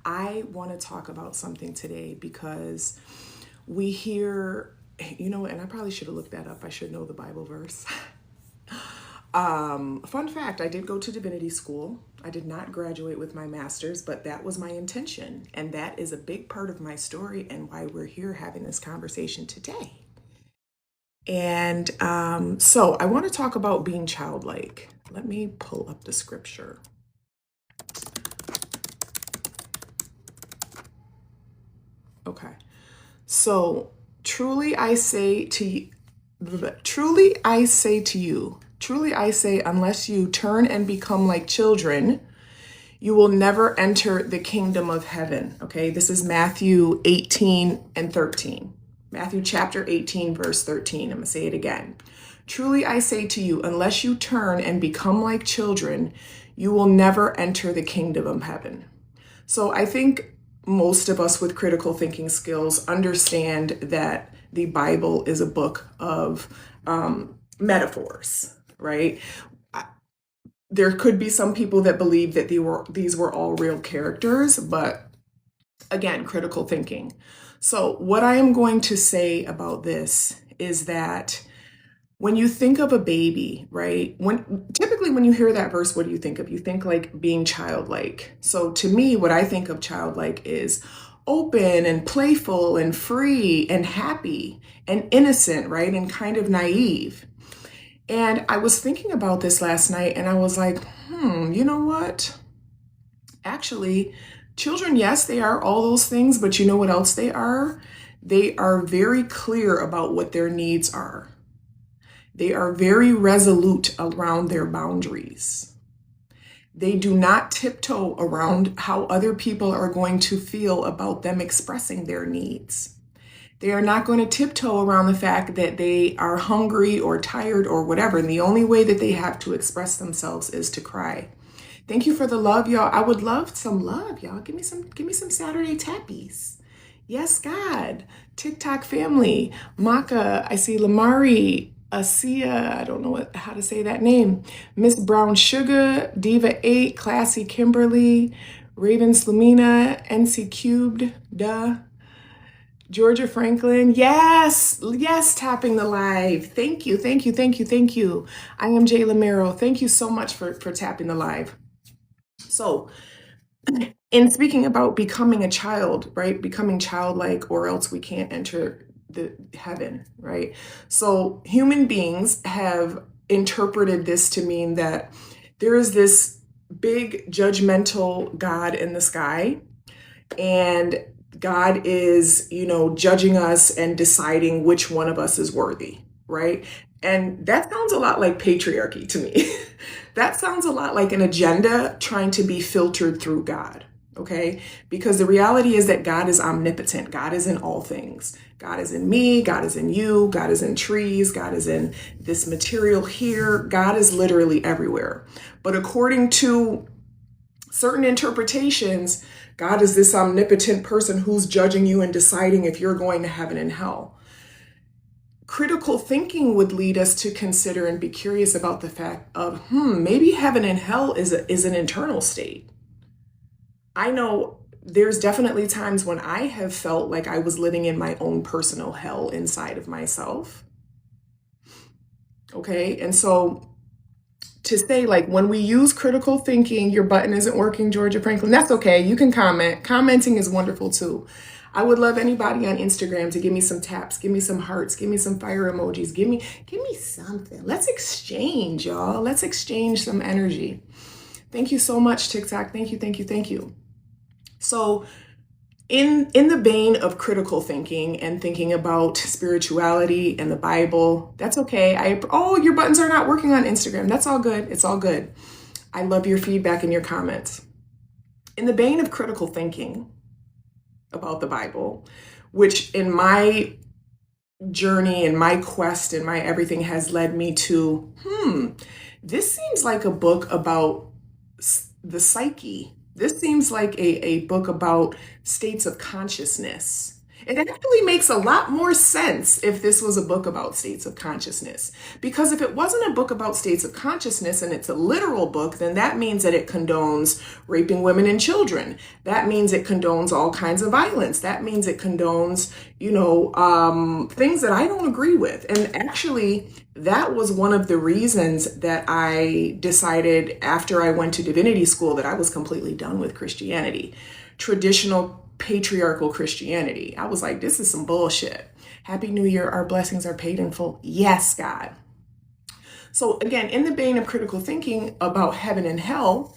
I want to talk about something today because we hear, and I probably should have looked that up. I should know the Bible verse. Fun fact, I did go to divinity school. I did not graduate with my master's, but that was my intention. And that is a big part of my story and why we're here having this conversation today. And so I want to talk about being childlike. Let me pull up the scripture. Okay. So truly I say to you, unless you turn and become like children, you will never enter the kingdom of heaven. Okay, this is Matthew 18 and 13. Matthew chapter 18, verse 13. I'm going to say it again. Truly I say to you, unless you turn and become like children, you will never enter the kingdom of heaven. So I think most of us with critical thinking skills understand that the Bible is a book of metaphors, right? There could be some people that believe that these were all real characters, but again, critical thinking. So what I am going to say about this is that when you think of a baby, right? Typically when you hear that verse, what do you think of? You think like being childlike. So to me, what I think of childlike is open and playful and free and happy and innocent, right? And kind of naive. And I was thinking about this last night and I was like, you know what? Actually, children, yes, they are all those things, but you know what else they are? They are very clear about what their needs are. They are very resolute around their boundaries. They do not tiptoe around how other people are going to feel about them expressing their needs. They are not going to tiptoe around the fact that they are hungry or tired or whatever. And the only way that they have to express themselves is to cry. Thank you for the love, y'all. I would love some love, y'all. Give me some Saturday tappies. Yes, God. TikTok family. Maka, I see Lamari, Asia, I don't know how to say that name. Miss Brown Sugar, Diva 8, Classy Kimberly, Raven Slamina, NC Cubed, Georgia Franklin, yes, tapping the live. Thank you. I am Jay Lamero. Thank you so much for tapping the live. So, in speaking about becoming a child, right? Becoming childlike, or else we can't enter the heaven, right? So human beings have interpreted this to mean that there is this big judgmental God in the sky, and God is, judging us and deciding which one of us is worthy, right? And that sounds a lot like patriarchy to me. That sounds a lot like an agenda trying to be filtered through God, okay? Because the reality is that God is omnipotent. God is in all things. God is in me, God is in you, God is in trees, God is in this material here. God is literally everywhere. But according to certain interpretations, God is this omnipotent person who's judging you and deciding if you're going to heaven and hell. Critical thinking would lead us to consider and be curious about the fact of, maybe heaven and hell is an internal state. I know there's definitely times when I have felt like I was living in my own personal hell inside of myself. Okay, and so to say, like, when we use critical thinking, your button isn't working, Georgia Franklin, that's okay. You can comment. Commenting is wonderful too. I would love anybody on Instagram to give me some taps, give me some hearts, give me some fire emojis, give me something. Let's exchange, y'all. Let's exchange some energy. Thank you so much, TikTok. Thank you. So in the vein of critical thinking and thinking about spirituality and the Bible, that's okay. Your buttons are not working on Instagram. That's all good. It's all good. I love your feedback and your comments. In the vein of critical thinking about the Bible, which in my journey and my quest and my everything has led me to, this seems like a book about the psyche. This seems like a book about states of consciousness. It actually makes a lot more sense if this was a book about states of consciousness. Because if it wasn't a book about states of consciousness and it's a literal book, then that means that it condones raping women and children. That means it condones all kinds of violence. That means it condones, things that I don't agree with. And actually, that was one of the reasons that I decided after I went to divinity school that I was completely done with Christianity. Traditional patriarchal Christianity. I was like, this is some bullshit. Happy New Year. Our blessings are paid in full. Yes, God. So again, in the vein of critical thinking about heaven and hell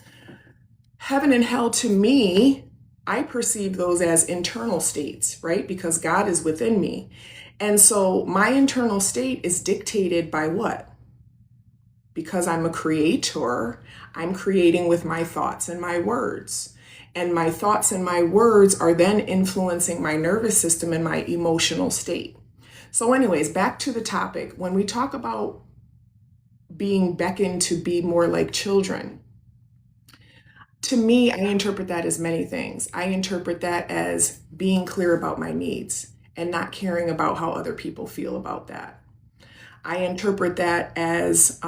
to me, I perceive those as internal states, right? Because God is within me. And so my internal state is dictated by what? Because I'm a creator, I'm creating with my thoughts and my words. And my thoughts and my words are then influencing my nervous system and my emotional state. So anyways, back to the topic. When we talk about being beckoned to be more like children, to me, I interpret that as many things. I interpret that as being clear about my needs and not caring about how other people feel about that. I interpret that as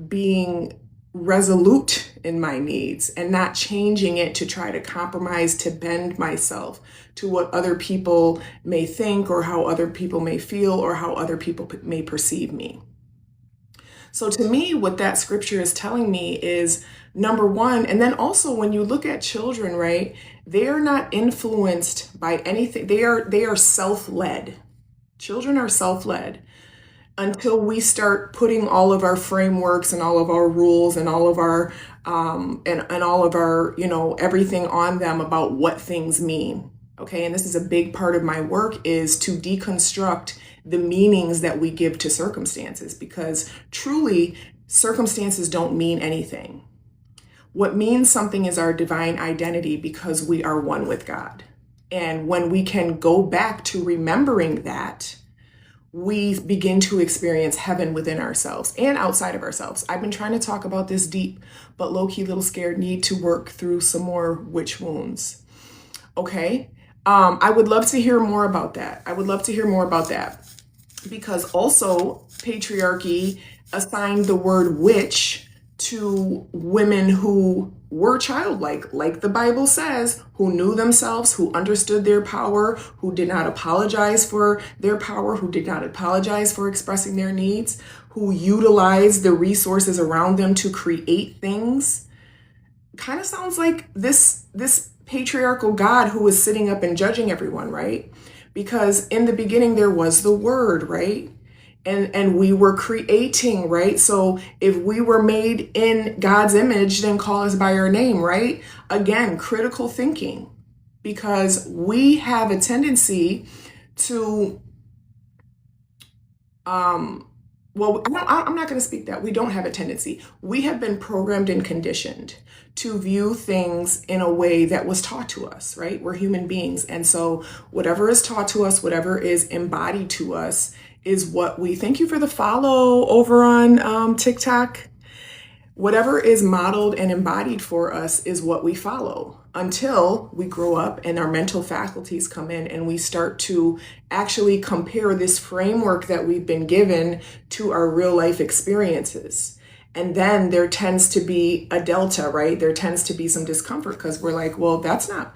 being resolute in my needs and not changing it to try to compromise, to bend myself to what other people may think or how other people may feel or how other people may perceive me. So to me, what that scripture is telling me is, number one, and then also when you look at children, right, they are not influenced by anything. They are self-led. Children are self-led. Until we start putting all of our frameworks and all of our rules and all of our and all of our, everything on them about what things mean. Okay. And this is a big part of my work, is to deconstruct the meanings that we give to circumstances, because truly circumstances don't mean anything. What means something is our divine identity, because we are one with God. And when we can go back to remembering that, we begin to experience heaven within ourselves and outside of ourselves. I've been trying to talk about this deep, but low-key little scared, need to work through some more witch wounds. Okay. I would love to hear more about that. Because also patriarchy assigned the word witch to women who were childlike, like the Bible says, who knew themselves, who understood their power, who did not apologize for their power, who did not apologize for expressing their needs, who utilized the resources around them to create things. Kind of sounds like this patriarchal God who was sitting up and judging everyone, right? Because in the beginning there was the word, right? And we were creating, right? So if we were made in God's image, then call us by our name, right? Again, critical thinking, because we have a tendency to, I'm not going to speak that. We don't have a tendency. We have been programmed and conditioned to view things in a way that was taught to us, right? We're human beings. And so whatever is taught to us, whatever is embodied to us, is what we, thank you for the follow over on TikTok. Whatever is modeled and embodied for us is what we follow until we grow up and our mental faculties come in and we start to actually compare this framework that we've been given to our real life experiences. And then there tends to be a delta, right? There tends to be some discomfort because we're like, well, that's not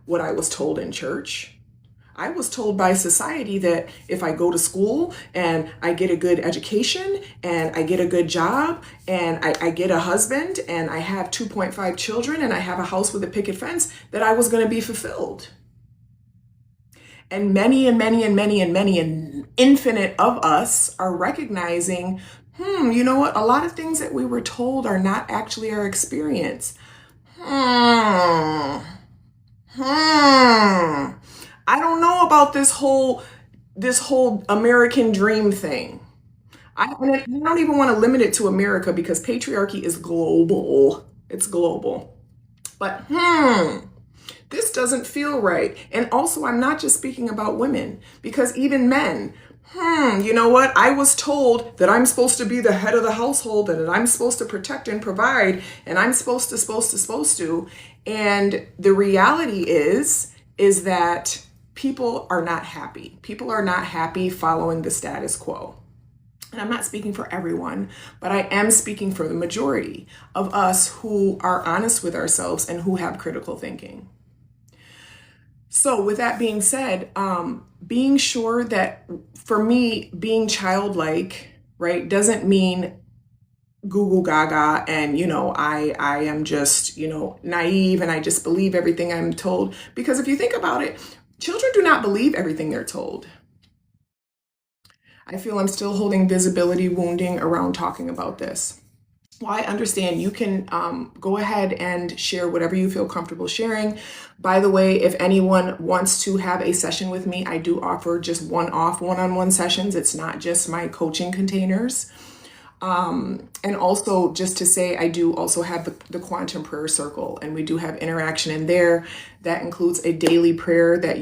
what I was told in church. I was told by society that if I go to school and I get a good education and I get a good job and I get a husband and I have 2.5 children and I have a house with a picket fence, that I was going to be fulfilled. And many and infinite of us are recognizing, you know what? A lot of things that we were told are not actually our experience. I don't know about this whole American dream thing. I don't even want to limit it to America because patriarchy is global. It's global. But this doesn't feel right. And also, I'm not just speaking about women, because even men, you know what? I was told that I'm supposed to be the head of the household and that I'm supposed to protect and provide and I'm supposed to. And the reality is that people are not happy. People are not happy following the status quo. And I'm not speaking for everyone, but I am speaking for the majority of us who are honest with ourselves and who have critical thinking. So with that being said, being sure that, for me, being childlike, right, doesn't mean goo goo gaga and, I am just, naive and I just believe everything I'm told. Because if you think about it, children do not believe everything they're told. I feel I'm still holding visibility wounding around talking about this. Well, I understand you can go ahead and share whatever you feel comfortable sharing. By the way, if anyone wants to have a session with me, I do offer just one-on-one sessions. It's not just my coaching containers. And also, just to say, I do also have the Quantum Prayer Circle, and we do have interaction in there. That includes a daily prayer that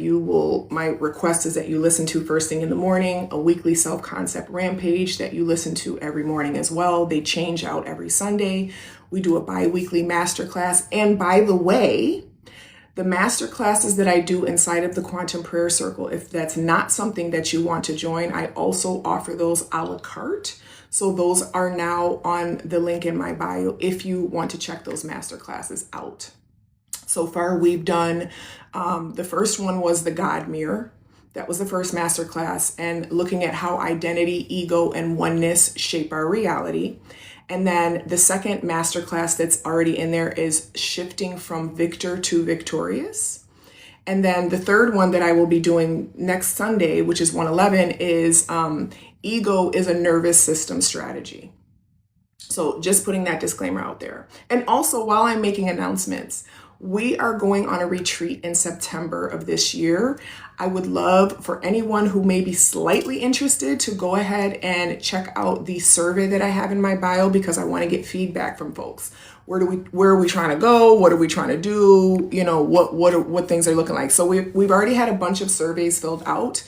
my request is that you listen to first thing in the morning, a weekly self-concept rampage that you listen to every morning as well. They change out every Sunday. We do a bi-weekly masterclass. And by the way, the master classes that I do inside of the Quantum Prayer Circle, if that's not something that you want to join, I also offer those a la carte. So those are now on the link in my bio if you want to check those master classes out. So far, we've done, the first one was the God Mirror. That was the first master class, and looking at how identity, ego, and oneness shape our reality. And then the second master class that's already in there is shifting from victor to victorious. And then the third one that I will be doing next Sunday, which is 111, is ego is a nervous system strategy. So just putting that disclaimer out there. And also, while I'm making announcements, we are going on a retreat in September of this year. I would love for anyone who may be slightly interested to go ahead and check out the survey that I have in my bio, because I want to get feedback from folks. Where are we trying to go? What are we trying to do? What things are looking like? So we've already had a bunch of surveys filled out.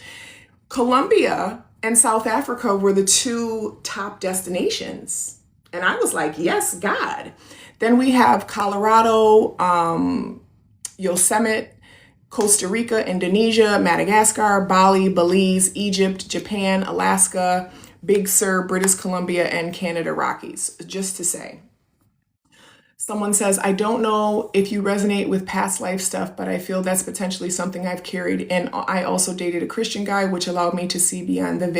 Colombia and South Africa were the two top destinations. And I was like, yes, God. Then we have Colorado, Yosemite, Costa Rica, Indonesia, Madagascar, Bali, Belize, Egypt, Japan, Alaska, Big Sur, British Columbia, and Canada Rockies, just to say. Someone says, I don't know if you resonate with past life stuff, but I feel that's potentially something I've carried. And I also dated a Christian guy, which allowed me to see beyond the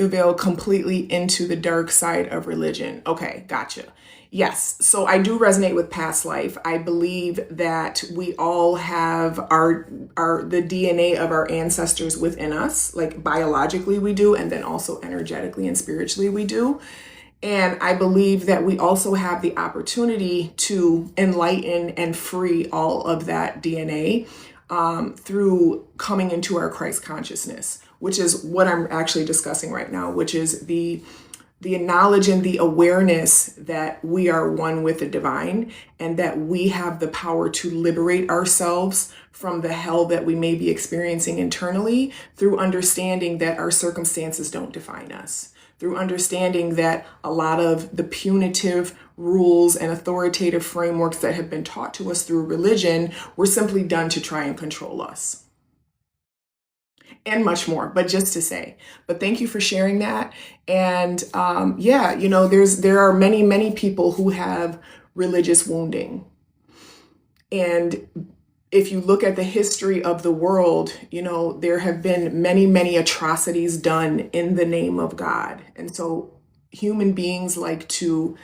veil completely into the dark side of religion. Okay, gotcha. Yes, so I do resonate with past life. I believe that we all have the DNA of our ancestors within us, like biologically we do, and then also energetically and spiritually we do. And I believe that we also have the opportunity to enlighten and free all of that DNA through coming into our Christ consciousness, which is what I'm actually discussing right now, which is the knowledge and the awareness that we are one with the divine, and that we have the power to liberate ourselves from the hell that we may be experiencing internally, through understanding that our circumstances don't define us, through understanding that a lot of the punitive rules and authoritative frameworks that have been taught to us through religion were simply done to try and control us. And much more, but just to say. But thank you for sharing that. And there are many, many people who have religious wounding. And if you look at the history of the world, there have been many, many atrocities done in the name of God. And so human beings like to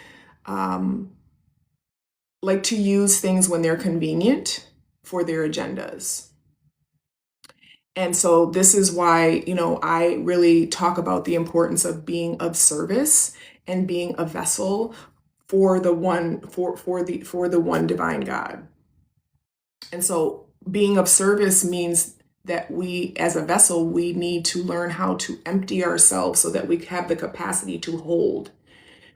use things when they're convenient for their agendas. And so this is why, I really talk about the importance of being of service and being a vessel for the one divine God. And so being of service means that we, as a vessel, we need to learn how to empty ourselves so that we have the capacity to hold.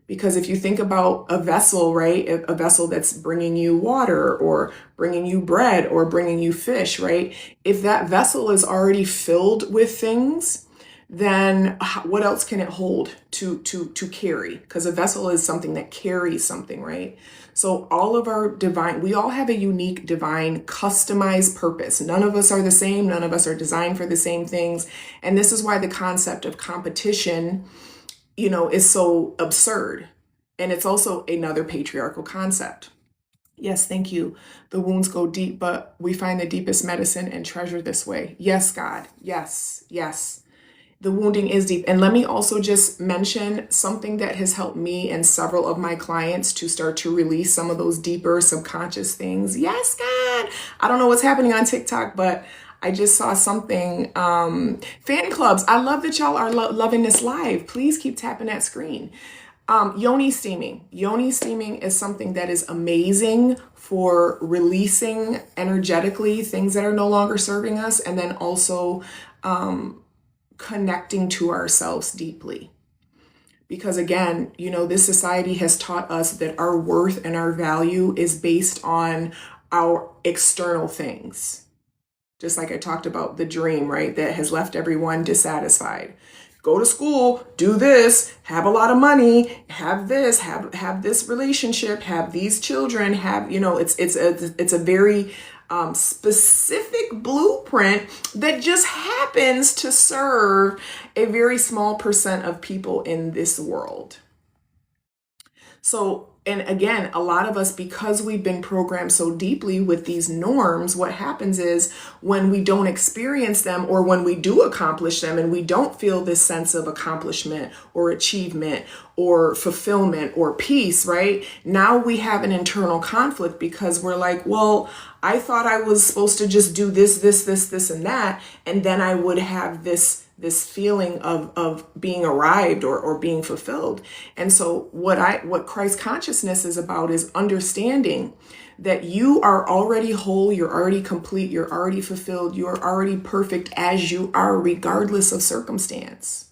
Because if you think about a vessel, right, a vessel that's bringing you water or bringing you bread or bringing you fish, right, if that vessel is already filled with things, then what else can it hold to carry? Because a vessel is something that carries something, right? So all of our divine, we all have a unique divine customized purpose. None of us are the same. None of us are designed for the same things. And this is why the concept of competition, is so absurd. And it's also another patriarchal concept. Yes, thank you. The wounds go deep, but we find the deepest medicine and treasure this way. Yes, God. Yes, yes. The wounding is deep. And let me also just mention something that has helped me and several of my clients to start to release some of those deeper subconscious things. Yes, God. I don't know what's happening on TikTok, but I just saw something. Fan clubs. I love that y'all are loving this live. Please keep tapping that screen. Yoni steaming. Yoni steaming is something that is amazing for releasing energetically things that are no longer serving us, and then also connecting to ourselves deeply. Because again, this society has taught us that our worth and our value is based on our external things. Just like I talked about the dream, right? That has left everyone dissatisfied. Go to school, do this, have a lot of money, have this, have this relationship, have these children, have, it's a very specific blueprint that just happens to serve a very small percent of people in this world. So, and again, a lot of us, because we've been programmed so deeply with these norms, what happens is when we don't experience them, or when we do accomplish them and we don't feel this sense of accomplishment or achievement or fulfillment or peace, right? Now we have an internal conflict, because we're like, well, I thought I was supposed to just do this, and that, and then I would have this feeling of being arrived or being fulfilled. And so what Christ consciousness is about is understanding that you are already whole, you're already complete, you're already fulfilled, you're already perfect as you are, regardless of circumstance.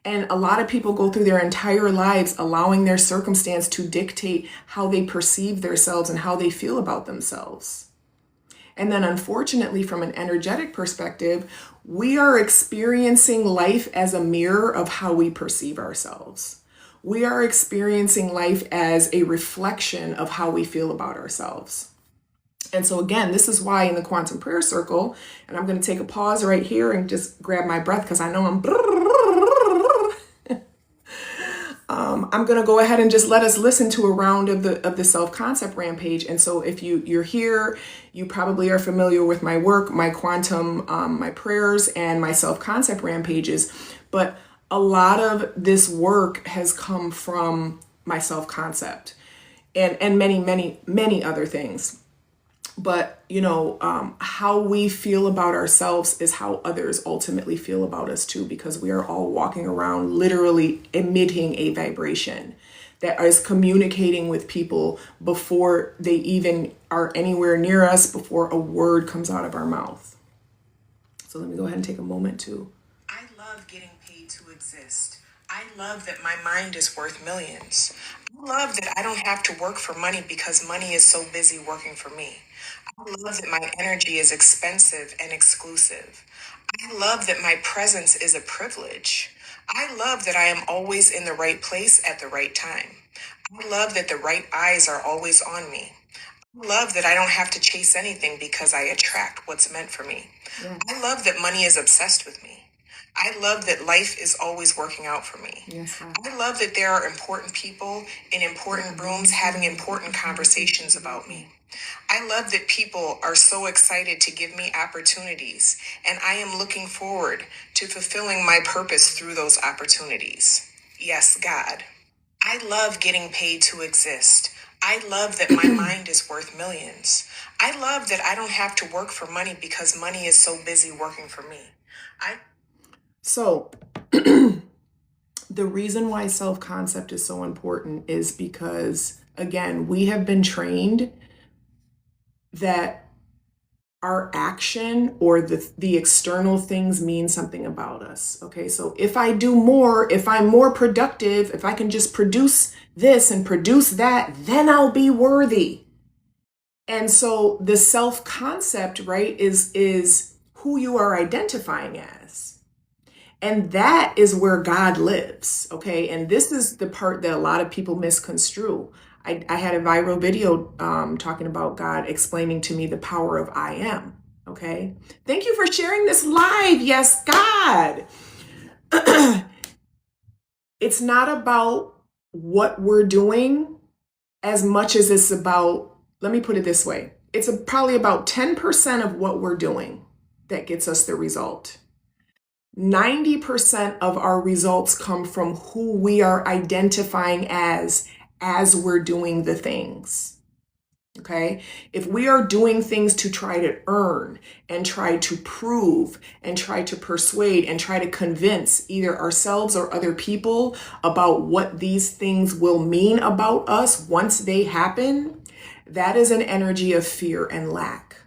And a lot of people go through their entire lives allowing their circumstance to dictate how they perceive themselves and how they feel about themselves. And then unfortunately, from an energetic perspective, we are experiencing life as a mirror of how we perceive ourselves. We are experiencing life as a reflection of how we feel about ourselves. And so again, this is why in the Quantum Prayer Circle, and I'm going to take a pause right here and just grab my breath, because I know I'm going to go ahead and just let us listen to a round of the self-concept rampage. And so if you're here, you probably are familiar with my work, my quantum, my prayers, and my self-concept rampages. But a lot of this work has come from my self-concept and many other things. But, how we feel about ourselves is how others ultimately feel about us too, because we are all walking around literally emitting a vibration that is communicating with people before they even are anywhere near us, before a word comes out of our mouth. So let me go ahead and take a moment to. I love getting paid to exist. I love that my mind is worth millions. I love that I don't have to work for money because money is so busy working for me. I love that my energy is expensive and exclusive. I love that my presence is a privilege. I love that I am always in the right place at the right time. I love that the right eyes are always on me. I love that I don't have to chase anything because I attract what's meant for me. Yes. I love that money is obsessed with me. I love that life is always working out for me. Yes, I love that there are important people in important rooms having important conversations about me. I love that people are so excited to give me opportunities, and I am looking forward to fulfilling my purpose through those opportunities. Yes, God. I love getting paid to exist. I love that my mind is worth millions. I love that I don't have to work for money because money is so busy working for me. So the reason why self-concept is so important is because, again, we have been trained that our action or the external things mean something about us. Okay, so if I do more, if I'm more productive, if I can just produce this and produce that, then I'll be worthy. And so the self-concept, right, is who you are identifying as. And that is where God lives, okay? And this is the part that a lot of people misconstrue. I had a viral video talking about God explaining to me the power of I am, okay? Thank you for sharing this live. Yes, God. It's not about what we're doing as much as it's about, let me put it this way. It's probably about 10% of what we're doing that gets us the result. 90% of our results come from who we are identifying as we're doing the things. Okay? If we are doing things to try to earn and try to prove and try to persuade and try to convince either ourselves or other people about what these things will mean about us once they happen, that is an energy of fear and lack.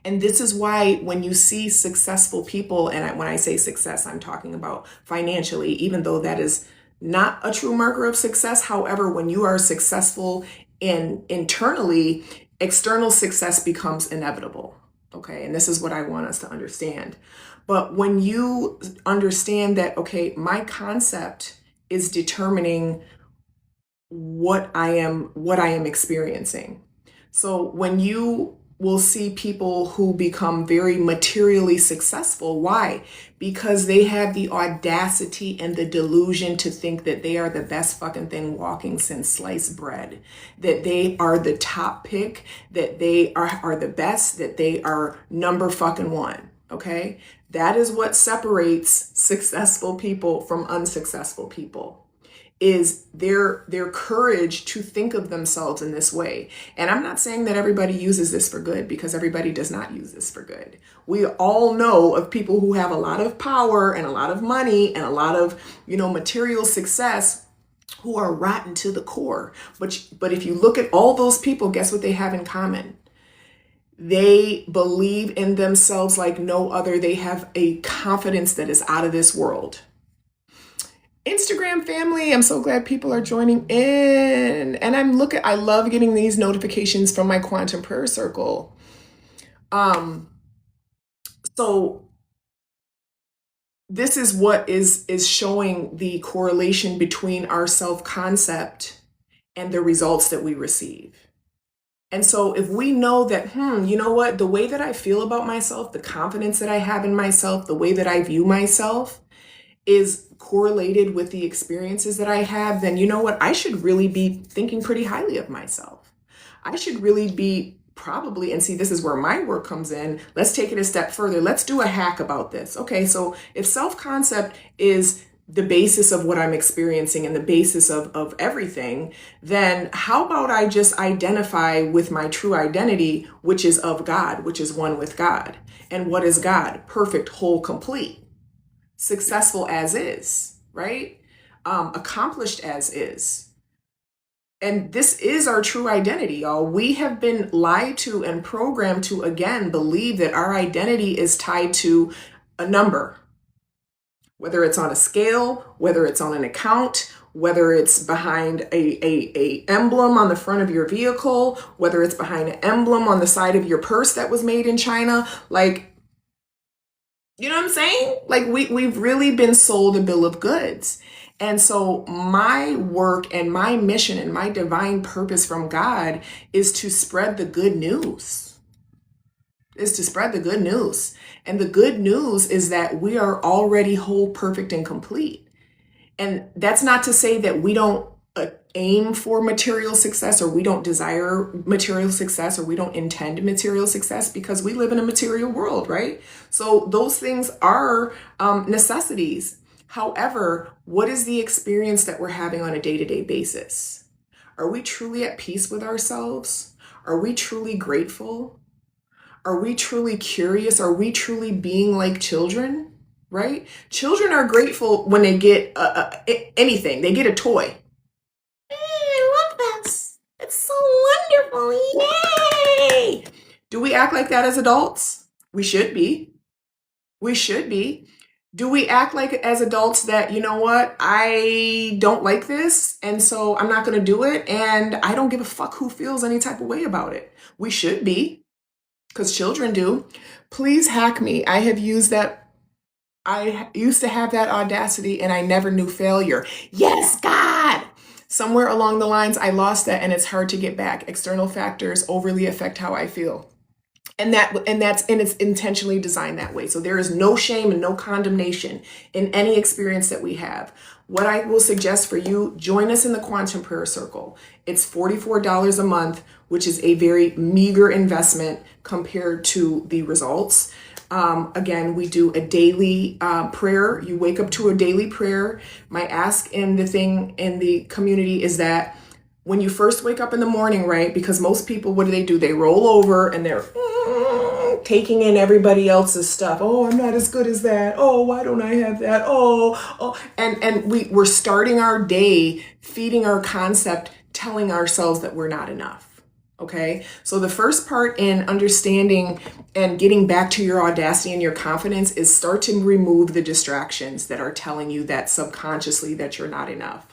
And this is why when you see successful people, and when I say success, I'm talking about financially, even though that is not a true marker of success. However, when you are successful internally, external success becomes inevitable. Okay, and this is what I want us to understand. But when you understand that, okay, my concept is determining what I am experiencing. So when you will see people who become very materially successful, why? Because they have the audacity and the delusion to think that they are the best fucking thing walking since sliced bread, that they are the top pick, that they are the best, that they are number fucking one. Okay? That is what separates successful people from unsuccessful people, is their courage to think of themselves in this way. And I'm not saying that everybody uses this for good, because everybody does not use this for good. We all know of people who have a lot of power and a lot of money and a lot of, material success, who are rotten to the core. But if you look at all those people, guess what they have in common? They believe in themselves like no other. They have a confidence that is out of this world. Instagram family, I'm so glad people are joining in. And I love getting these notifications from my quantum prayer circle. So this is what is showing the correlation between our self-concept and the results that we receive. And so if we know that, you know what, the way that I feel about myself, the confidence that I have in myself, the way that I view myself is correlated with the experiences that I have, then you know what? I should really be thinking pretty highly of myself. I should really be probably, and see, this is where my work comes in. Let's take it a step further. Let's do a hack about this. Okay, so if self-concept is the basis of what I'm experiencing and the basis of everything, then how about I just identify with my true identity, which is of God, which is one with God. And what is God? Perfect, whole, complete. Successful as is, right? Accomplished as is. And this is our true identity, y'all. We have been lied to and programmed to, again, believe that our identity is tied to a number, whether it's on a scale, whether it's on an account, whether it's behind a emblem on the front of your vehicle, whether it's behind an emblem on the side of your purse that was made in China. Like, you know what I'm saying? Like we've really been sold a bill of goods. And so my work and my mission and my divine purpose from God is to spread the good news. Is to spread the good news. And the good news is that we are already whole, perfect, and complete. And that's not to say that we don't aim for material success, or we don't desire material success, or we don't intend material success, because we live in a material world, right? So those things are necessities. However, what is the experience that we're having on a day-to-day basis? Are we truly at peace with ourselves? Are we truly grateful? Are we truly curious? Are we truly being like children, right? Children are grateful when they get anything. They get a toy. I love this. It's so wonderful. Yay! Do we act like that as adults? We should be. We should be. Do we act like as adults that, you know what, I don't like this, and so I'm not going to do it, and I don't give a fuck who feels any type of way about it? We should be, because children do. Please hack me. I have used that I used to have that audacity and I never knew failure. Yes, God. Somewhere along the lines, I lost that and it's hard to get back. External factors overly affect how I feel. And it's intentionally designed that way. So there is no shame and no condemnation in any experience that we have. What I will suggest for you, join us in the Quantum Prayer Circle. It's $44 a month, which is a very meager investment compared to the results. Again, we do a daily prayer. You wake up to a daily prayer. My ask in the community is that when you first wake up in the morning, right? Because most people, what do? They roll over and they're taking in everybody else's stuff. Oh, I'm not as good as that. Oh, why don't I have that? Oh. And we're starting our day feeding our concept, telling ourselves that we're not enough. Okay. So the first part in understanding and getting back to your audacity and your confidence is start to remove the distractions that are telling you that subconsciously that you're not enough.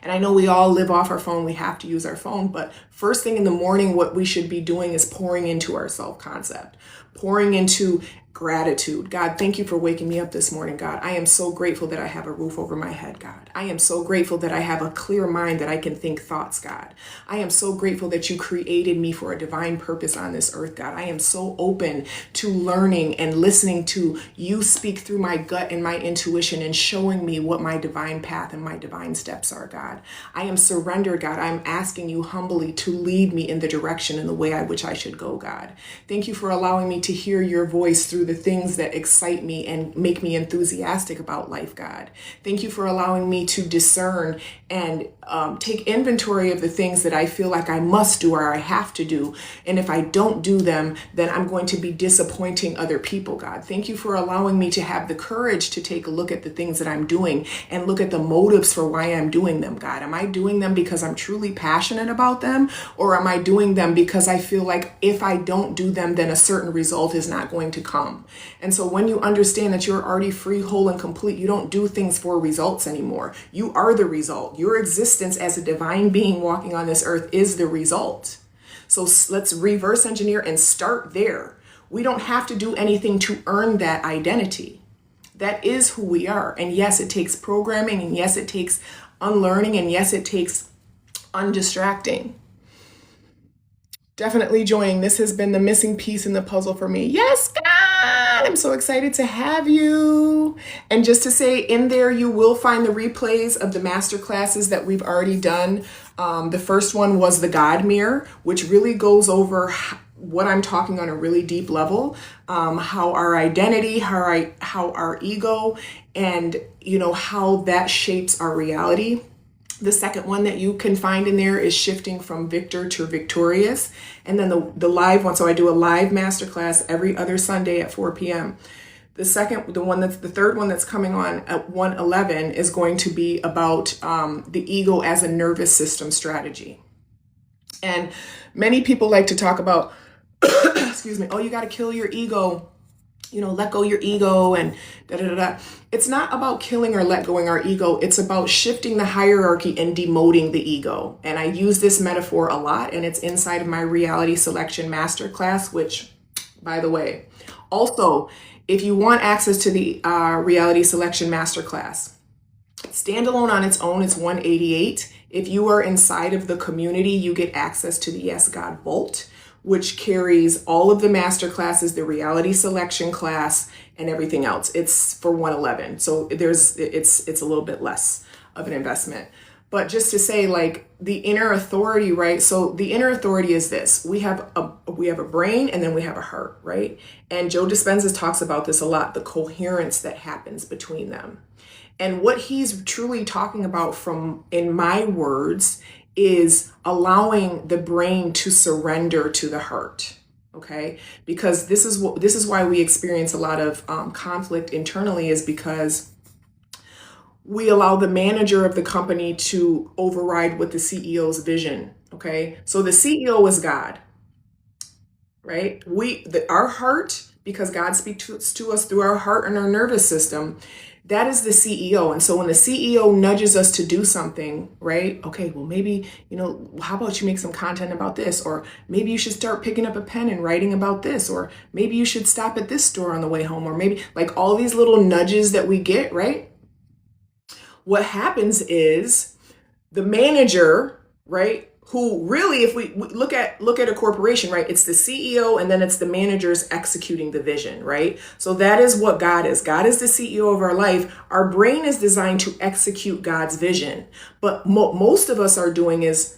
And I know we all live off our phone. We have to use our phone. But first thing in the morning, what we should be doing is pouring into our self-concept, pouring into gratitude. God, thank you for waking me up this morning, God. I am so grateful that I have a roof over my head, God. I am so grateful that I have a clear mind that I can think thoughts, God. I am so grateful that you created me for a divine purpose on this earth, God. I am so open to learning and listening to you speak through my gut and my intuition and showing me what my divine path and my divine steps are, God. I am surrendered, God. I'm asking you humbly to lead me in the direction and the way I which I should go, God. Thank you for allowing me to hear your voice through the things that excite me and make me enthusiastic about life, God. Thank you for allowing me to discern and take inventory of the things that I feel like I must do or I have to do. And if I don't do them, then I'm going to be disappointing other people, God. Thank you for allowing me to have the courage to take a look at the things that I'm doing and look at the motives for why I'm doing them, God. Am I doing them because I'm truly passionate about them? Or am I doing them because I feel like if I don't do them, then a certain result is not going to come? And so when you understand that you're already free, whole, and complete, you don't do things for results anymore. You are the result. Your existence as a divine being walking on this earth is the result. So let's reverse engineer and start there. We don't have to do anything to earn that identity. That is who we are. And yes, it takes programming, and yes, it takes unlearning, and yes, it takes undistracting. Definitely joining. This has been the missing piece in the puzzle for me. Yes, God, I'm so excited to have you. And just to say, in there, you will find the replays of the master classes that we've already done. The first one was the God Mirror, which really goes over what I'm talking on a really deep level, how our identity, how our ego, and how that shapes our reality. The second one that you can find in there is shifting from victor to victorious. And then the live one. So I do a live masterclass every other Sunday at 4 p.m. The third one that's coming on at 1:11 is going to be about the ego as a nervous system strategy. And many people like to talk about, excuse me, oh, you got to kill your ego. Let go your ego and da-da-da-da. It's not about killing or let going our ego. It's about shifting the hierarchy and demoting the ego. And I use this metaphor a lot, and it's inside of my reality selection masterclass, which, by the way, also, if you want access to the reality selection masterclass, standalone on its own, it's $188. If you are inside of the community, you get access to the Yes God Vault, which carries all of the master classes, the reality selection class, and everything else. It's for $111. So it's a little bit less of an investment. But just to say, like, the inner authority, right? So the inner authority is this. We have a brain, and then we have a heart, right? And Joe Dispenza talks about this a lot, the coherence that happens between them. And what he's truly talking about, from in my words, is allowing the brain to surrender to the heart. Okay, because this is why we experience a lot of conflict internally, is because we allow the manager of the company to override what the CEO's vision. Okay, so the CEO is God, right? Our heart, because God speaks to us through our heart and our nervous system. That is the CEO. And so when the CEO nudges us to do something, right? Okay, well, maybe, how about you make some content about this? Or maybe you should start picking up a pen and writing about this. Or maybe you should stop at this store on the way home. Or maybe like all these little nudges that we get, right? What happens is the manager, right? Who really, if we look at a corporation, right? It's the CEO and then it's the managers executing the vision, right? So that is what God is. God is the CEO of our life. Our brain is designed to execute God's vision. But most of us are doing is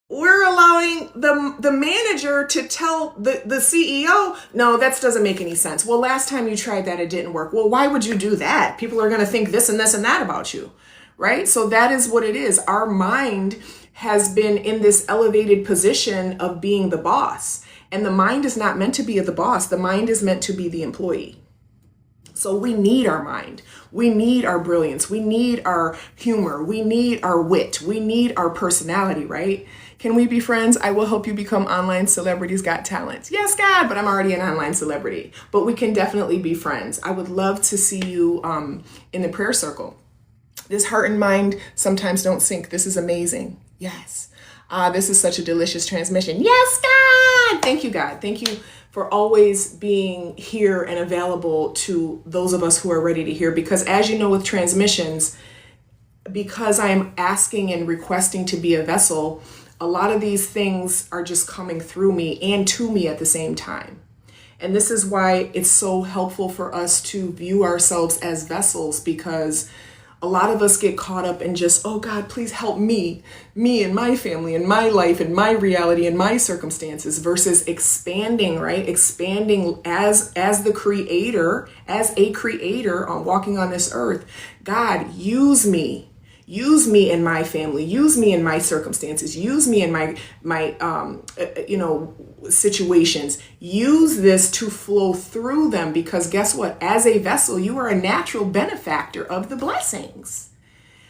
we're allowing the manager to tell the CEO, no, that doesn't make any sense. Well, last time you tried that, it didn't work. Well, why would you do that? People are going to think this and this and that about you, right? So that is what it is. Our mind has been in this elevated position of being the boss. And the mind is not meant to be the boss. The mind is meant to be the employee. So we need our mind. We need our brilliance. We need our humor. We need our wit. We need our personality, right? Can we be friends? I will help you become online celebrities got talent. Yes, God, but I'm already an online celebrity. But we can definitely be friends. I would love to see you in the prayer circle. This heart and mind sometimes don't sync. This is amazing. Yes. This is such a delicious transmission. Yes, God. Thank you, God. Thank you for always being here and available to those of us who are ready to hear. Because as you know, with transmissions, because I am asking and requesting to be a vessel, a lot of these things are just coming through me and to me at the same time. And this is why it's so helpful for us to view ourselves as vessels, because a lot of us get caught up in just, oh God, please help me and my family and my life and my reality and my circumstances, versus expanding, right? Expanding as the creator, as a creator on walking on this earth. God, use me in my family, use me in my circumstances, use me in my situations, use this to flow through them, because guess what? As a vessel, you are a natural benefactor of the blessings.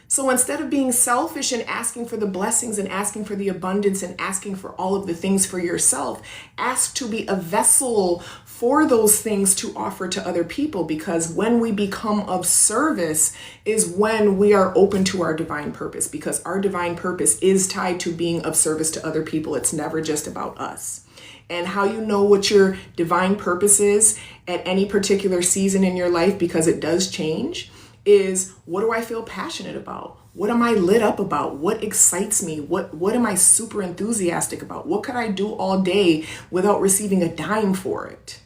So instead of being selfish and asking for the blessings and asking for the abundance and asking for all of the things for yourself, ask to be a vessel for those things to offer to other people, because when we become of service is when we are open to our divine purpose, because our divine purpose is tied to being of service to other people. It's never just about us. And how you know what your divine purpose is at any particular season in your life, because it does change, is what do I feel passionate about? What am I lit up about? What excites me? What am I super enthusiastic about? What could I do all day without receiving a dime for it?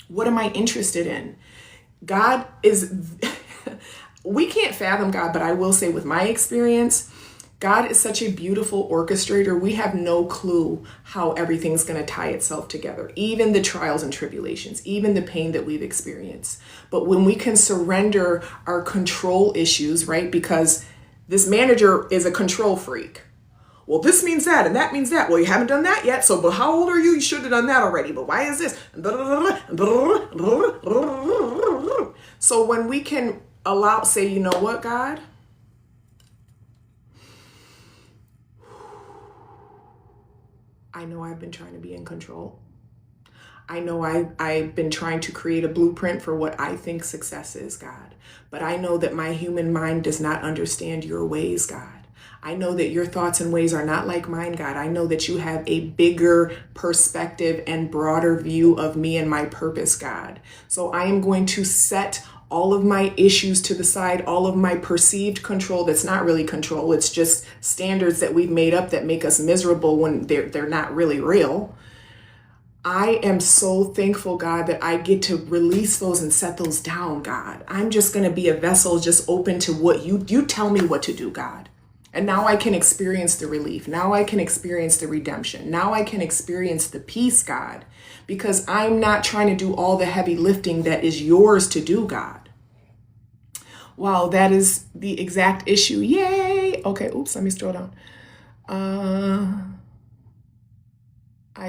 What am I interested in? God is, we can't fathom God, but I will say with my experience, God is such a beautiful orchestrator. We have no clue how everything's going to tie itself together, even the trials and tribulations, even the pain that we've experienced. But when we can surrender our control issues, right? Because this manager is a control freak. Well, this means that, and that means that. Well, you haven't done that yet. So, but how old are you? You should have done that already. But why is this? So when we can say, you know what, God? I know I've been trying to be in control. I know I've been trying to create a blueprint for what I think success is, God. But I know that my human mind does not understand your ways, God. I know that your thoughts and ways are not like mine, God. I know that you have a bigger perspective and broader view of me and my purpose, God. So I am going to set all of my issues to the side, all of my perceived control that's not really control. It's just standards that we've made up that make us miserable when they're not really real. I am so thankful, God, that I get to release those and set those down, God. I'm just going to be a vessel just open to what you tell me what to do, God. And now I can experience the relief. Now I can experience the redemption. Now I can experience the peace, God, because I'm not trying to do all the heavy lifting that is yours to do, God. Wow, that is the exact issue. Yay. Okay, oops, let me scroll down.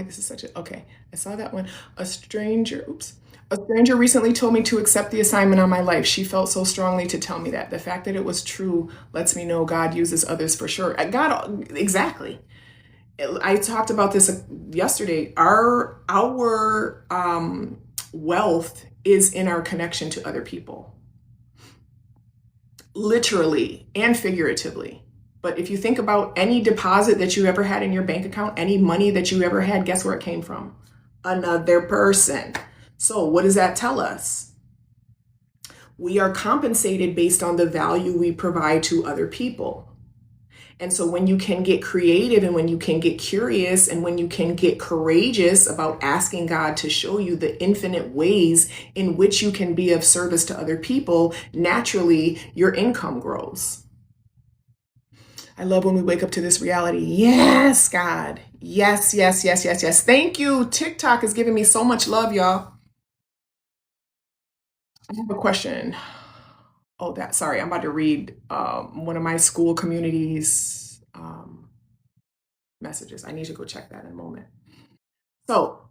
This is such a, okay, I saw that one. A stranger recently told me to accept the assignment on my life. She felt so strongly to tell me that. The fact that it was true lets me know God uses others for sure. God, exactly. I talked about this yesterday. Our wealth is in our connection to other people, literally and figuratively. But if you think about any deposit that you ever had in your bank account, any money that you ever had, guess where it came from? Another person. So what does that tell us? We are compensated based on the value we provide to other people. And so when you can get creative and when you can get curious and when you can get courageous about asking God to show you the infinite ways in which you can be of service to other people, naturally your income grows. I love when we wake up to this reality. Yes, God. Yes, yes, yes, yes, yes. Thank you. TikTok is giving me so much love, y'all. I have a question. Oh, sorry, I'm about to read one of my school communities messages. I need to go check that in a moment. So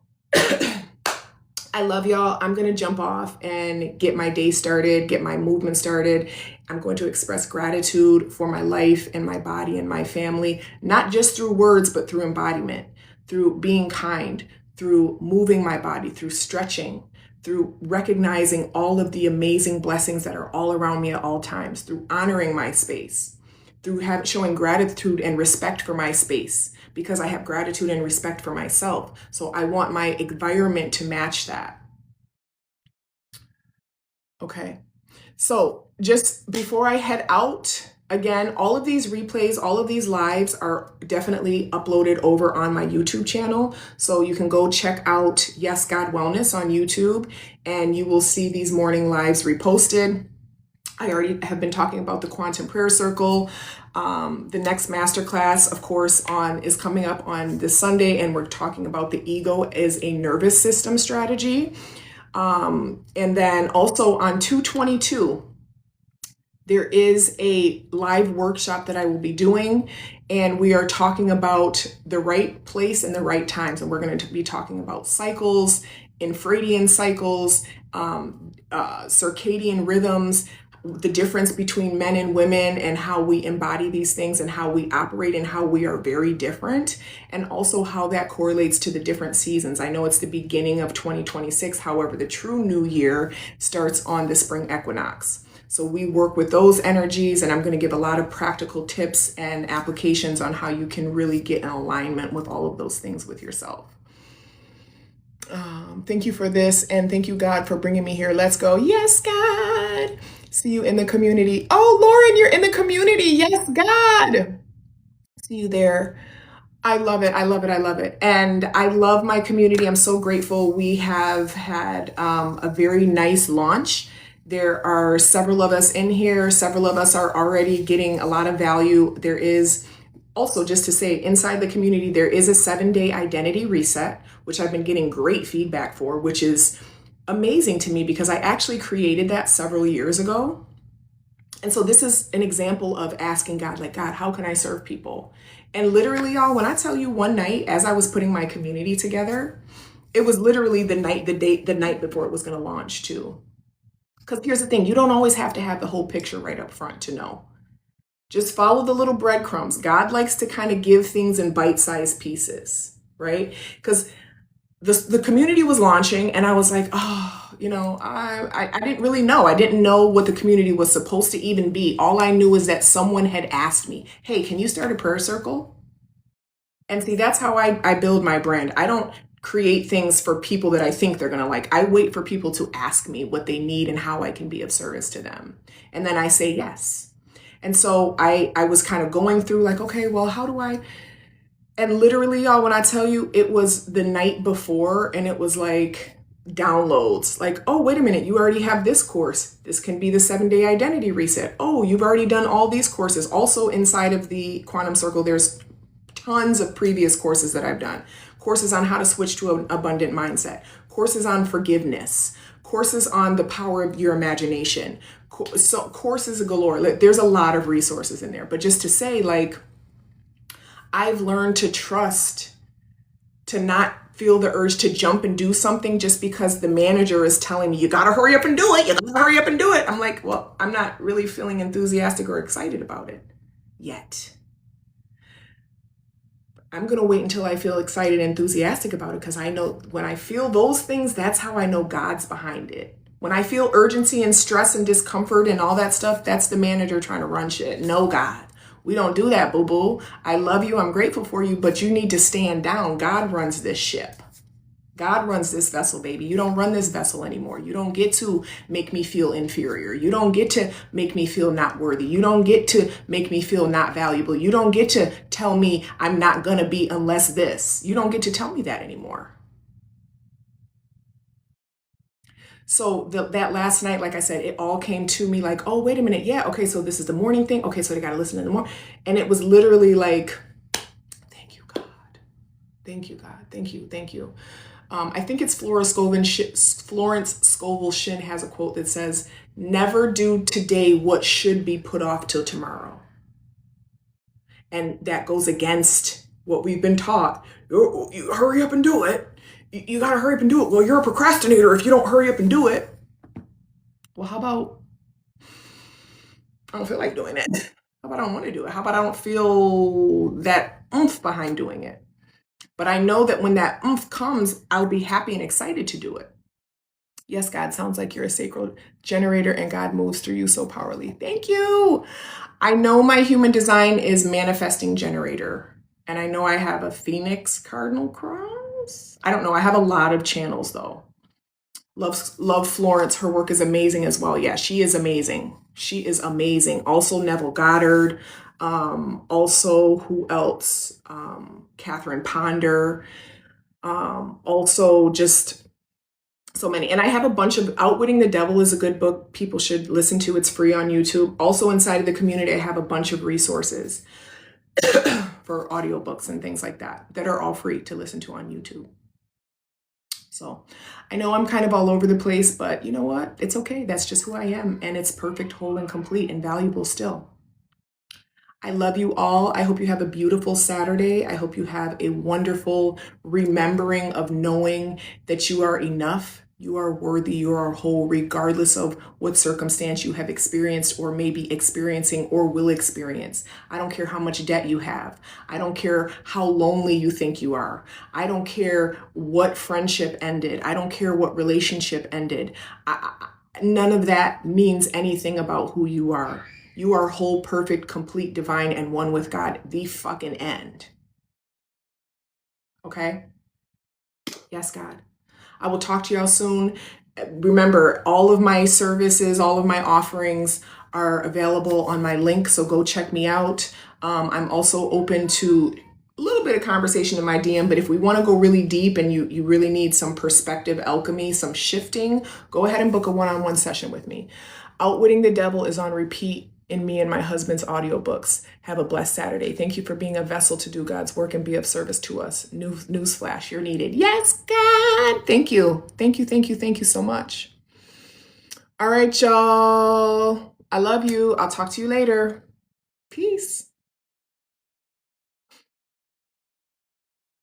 I love y'all. I'm going to jump off and get my day started, get my movement started. I'm going to express gratitude for my life and my body and my family, not just through words, but through embodiment, through being kind, through moving my body, through stretching, through recognizing all of the amazing blessings that are all around me at all times, through honoring my space, through showing gratitude and respect for my space, because I have gratitude and respect for myself. So I want my environment to match that. Okay. So just before I head out, again, all of these replays, all of these lives are definitely uploaded over on my YouTube channel. So you can go check out Yes God Wellness on YouTube and you will see these morning lives reposted. I already have been talking about the Quantum Prayer Circle. The next masterclass, of course, is coming up on this Sunday, and we're talking about the ego as a nervous system strategy. And then also on 2/22, there is a live workshop that I will be doing, and we are talking about the right place and the right times. And we're going to be talking about cycles, infradian cycles, circadian rhythms, the difference between men and women and how we embody these things and how we operate and how we are very different, and also how that correlates to the different seasons. I know it's the beginning of 2026. However, the true new year starts on the spring equinox. So we work with those energies, and I'm going to give a lot of practical tips and applications on how you can really get in alignment with all of those things with yourself. Thank you for this, and thank you, God, for bringing me here. Let's go. Yes, God. See you in the community. Oh, Lauren, you're in the community. Yes, God. See you there. I love it. I love it. I love it. And I love my community. I'm so grateful. We have had a very nice launch. There are several of us in here. Several of us are already getting a lot of value. There is also, just to say, inside the community, there is a 7-day identity reset, which I've been getting great feedback for, which is amazing to me because I actually created that several years ago. And so this is an example of asking God, like, God, how can I serve people? And literally, y'all, when I tell you one night, as I was putting my community together, it was literally the night before it was going to launch too. Because here's the thing, you don't always have to have the whole picture right up front to know. Just follow the little breadcrumbs. God likes to kind of give things in bite-sized pieces, right? Because the community was launching and I was like, oh, I didn't really know. I didn't know what the community was supposed to even be. All I knew is that someone had asked me, hey, can you start a prayer circle? And see, that's how I build my brand. I don't create things for people that I think they're going to like. I wait for people to ask me what they need and how I can be of service to them. And then I say yes. And so I was kind of going through like, okay, well, how do I? And literally, y'all, when I tell you, it was the night before and it was like downloads. Like, oh, wait a minute, you already have this course. This can be the 7-day identity reset. Oh, you've already done all these courses. Also inside of the Quantum Circle, there's tons of previous courses that I've done. Courses on how to switch to an abundant mindset. Courses on forgiveness. Courses on the power of your imagination. So courses galore. Like, there's a lot of resources in there. But just to say, like, I've learned to trust, to not feel the urge to jump and do something just because the manager is telling me, you gotta hurry up and do it. You gotta hurry up and do it. I'm like, well, I'm not really feeling enthusiastic or excited about it yet. I'm going to wait until I feel excited and enthusiastic about it, because I know when I feel those things, that's how I know God's behind it. When I feel urgency and stress and discomfort and all that stuff, that's the manager trying to run shit. No, God, we don't do that, boo-boo. I love you. I'm grateful for you, but you need to stand down. God runs this ship. God runs this vessel, baby. You don't run this vessel anymore. You don't get to make me feel inferior. You don't get to make me feel not worthy. You don't get to make me feel not valuable. You don't get to tell me I'm not going to be unless this. You don't get to tell me that anymore. So that last night, like I said, it all came to me like, oh, wait a minute. Yeah. Okay. So this is the morning thing. Okay. So they got to listen in the morning. And it was literally like, thank you, God. Thank you, God. Thank you. Thank you. I think it's Florence Scovel Shinn has a quote that says, never do today what should be put off till tomorrow. And that goes against what we've been taught. You hurry up and do it. You got to hurry up and do it. Well, you're a procrastinator if you don't hurry up and do it. Well, how about I don't feel like doing it? How about I don't want to do it? How about I don't feel that oomph behind doing it? But I know that when that oomph comes, I'll be happy and excited to do it. Yes, God, sounds like you're a sacred generator and God moves through you so powerfully. Thank you. I know my human design is manifesting generator. And I know I have a Phoenix cardinal cross. I don't know. I have a lot of channels though. Love Florence. Her work is amazing as well. Yeah, she is amazing. She is amazing. Also Neville Goddard. Also, who else? Catherine Ponder. Also just so many. And I have a bunch of Outwitting the Devil is a good book people should listen to. It's free on YouTube. Also inside of the community, I have a bunch of resources for audiobooks and things like that are all free to listen to on YouTube. So I know I'm kind of all over the place, but you know what? It's okay. That's just who I am. And it's perfect, whole, and complete and valuable still. I love you all. I hope you have a beautiful Saturday. I hope you have a wonderful remembering of knowing that you are enough. You are worthy. You are whole, regardless of what circumstance you have experienced or may be experiencing or will experience. I don't care how much debt you have. I don't care how lonely you think you are. I don't care what friendship ended. I don't care what relationship ended. None of that means anything about who you are. You are whole, perfect, complete, divine, and one with God. The fucking end. Okay? Yes, God. I will talk to y'all soon. Remember, all of my services, all of my offerings are available on my link, so go check me out. I'm also open to a little bit of conversation in my DM, but if we want to go really deep and you really need some perspective alchemy, some shifting, go ahead and book a one-on-one session with me. Outwitting the Devil is on repeat in me and my husband's audiobooks. Have a blessed Saturday. Thank you for being a vessel to do God's work and be of service to us. Newsflash, you're needed. Yes, God. Thank you. Thank you. Thank you. Thank you so much. All right, y'all. I love you. I'll talk to you later. Peace.